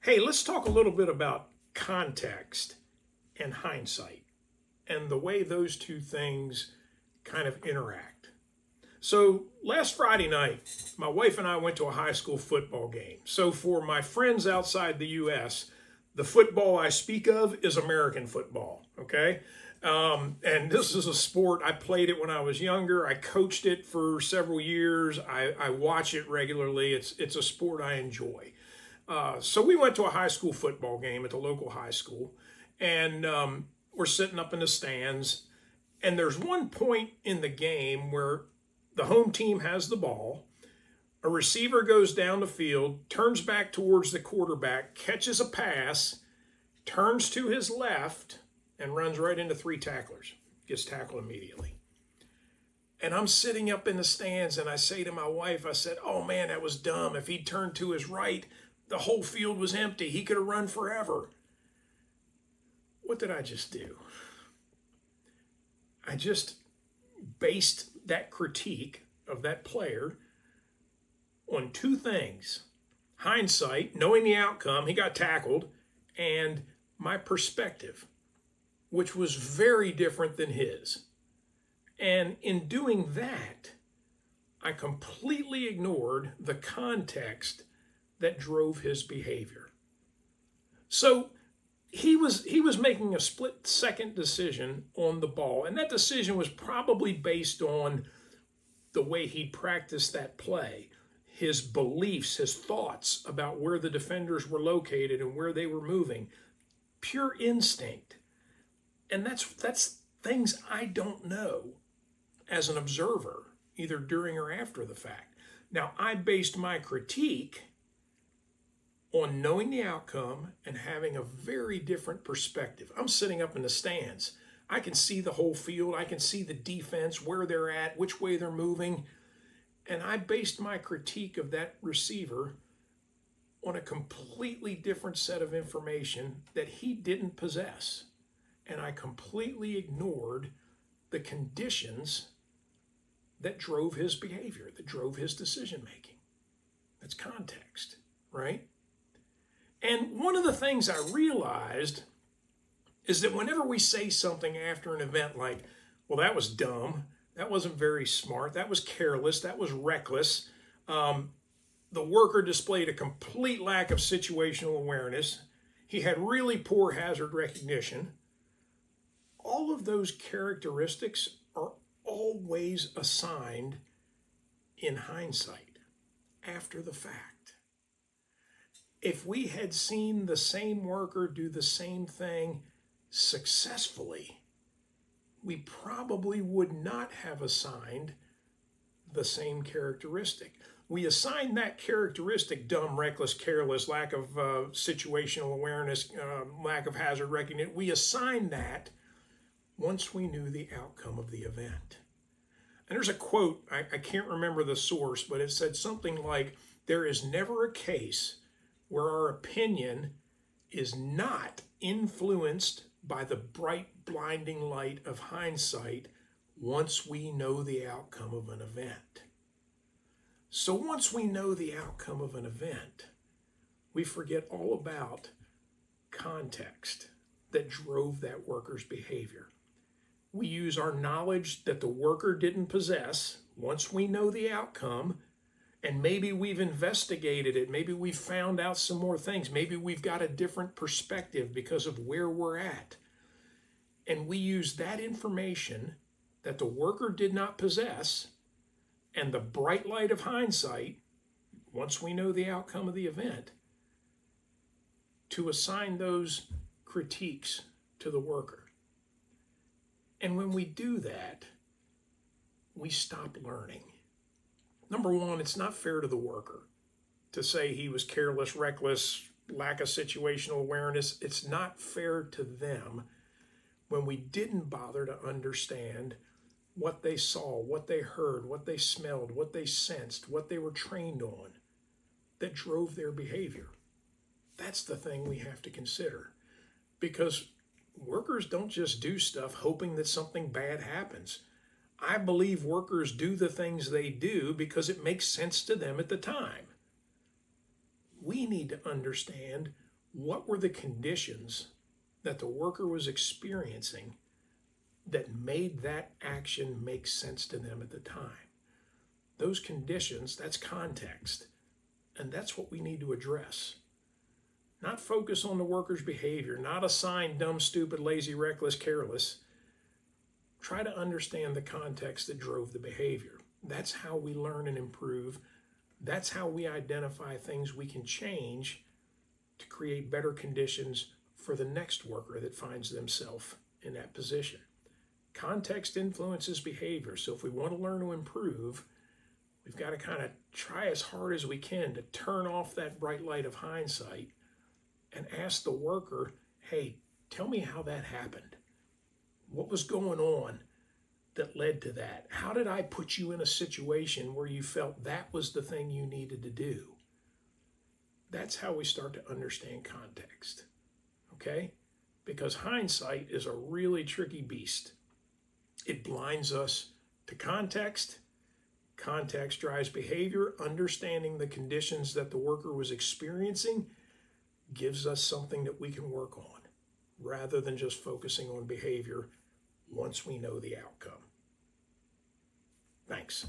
Hey, let's talk a little bit about context and hindsight and the way those two things kind of interact. So, last Friday night, my wife and I went to a high school football game. So, for my friends outside the U.S., the football I speak of is American football, okay? And this is a sport, I played it when I was younger. I coached it for several years. I watch it regularly. It's a sport I enjoy. So we went to a high school football game at the local high school, and we're sitting up in the stands. And there's one point in the game where the home team has the ball. A receiver goes down the field, turns back towards the quarterback, catches a pass, turns to his left, and runs right into three tacklers. Gets tackled immediately. And I'm sitting up in the stands, and I say to my wife, I said, "Oh man, that was dumb. If he'd turned to his right, the whole field was empty. He could have run forever." What did I just do? I just based that critique of that player on two things: hindsight, knowing the outcome, he got tackled, and my perspective, which was very different than his. And in doing that, I completely ignored the context that drove his behavior. So he was making a split second decision on the ball, and that decision was probably based on the way he practiced that play, his beliefs, his thoughts about where the defenders were located and where they were moving. Pure instinct. And that's things I don't know as an observer, either during or after the fact. Now, I based my critique on knowing the outcome and having a very different perspective. I'm sitting up in the stands. I can see the whole field. I can see the defense, where they're at, which way they're moving. And I based my critique of that receiver on a completely different set of information that he didn't possess. And I completely ignored the conditions that drove his behavior, that drove his decision making. That's context, right? And one of the things I realized is that whenever we say something after an event like, "Well, that was dumb, that wasn't very smart, that was careless, that was reckless," the worker displayed a complete lack of situational awareness, he had really poor hazard recognition, all of those characteristics are always assigned in hindsight, after the fact. If we had seen the same worker do the same thing successfully, we probably would not have assigned the same characteristic. We assign that characteristic, dumb, reckless, careless, lack of situational awareness, lack of hazard recognition. We assign that once we knew the outcome of the event. And there's a quote, I can't remember the source, but it said something like, "There is never a case where our opinion is not influenced by the bright, blinding light of hindsight once we know the outcome of an event." So once we know the outcome of an event, we forget all about context that drove that worker's behavior. We use our knowledge that the worker didn't possess once we know the outcome, and maybe we've investigated it, maybe we've found out some more things, maybe we've got a different perspective because of where we're at. And we use that information that the worker did not possess and the bright light of hindsight, once we know the outcome of the event, to assign those critiques to the worker. And when we do that, we stop learning. Number one, it's not fair to the worker to say he was careless, reckless, lack of situational awareness. It's not fair to them when we didn't bother to understand what they saw, what they heard, what they smelled, what they sensed, what they were trained on that drove their behavior. That's the thing we have to consider, because workers don't just do stuff hoping that something bad happens. I believe workers do the things they do because it makes sense to them at the time. We need to understand What were the conditions that the worker was experiencing that made that action make sense to them at the time? Those conditions, that's context. And that's what we need to address. Not focus on the worker's behavior, not assign dumb, stupid, lazy, reckless, careless. Try to understand the context that drove the behavior. That's how we learn and improve. That's how we identify things we can change to create better conditions for the next worker that finds themselves in that position. Context influences behavior. So if we want to learn to improve, we've got to kind of try as hard as we can to turn off that bright light of hindsight and ask the worker, hey, tell me how that happened. What was going on that led to that? How did I put you in a situation where you felt that was the thing you needed to do? That's how we start to understand context, okay? Because hindsight is a really tricky beast. It blinds us to context. Context drives behavior. Understanding the conditions that the worker was experiencing gives us something that we can work on rather than just focusing on behavior once we know the outcome. Thanks.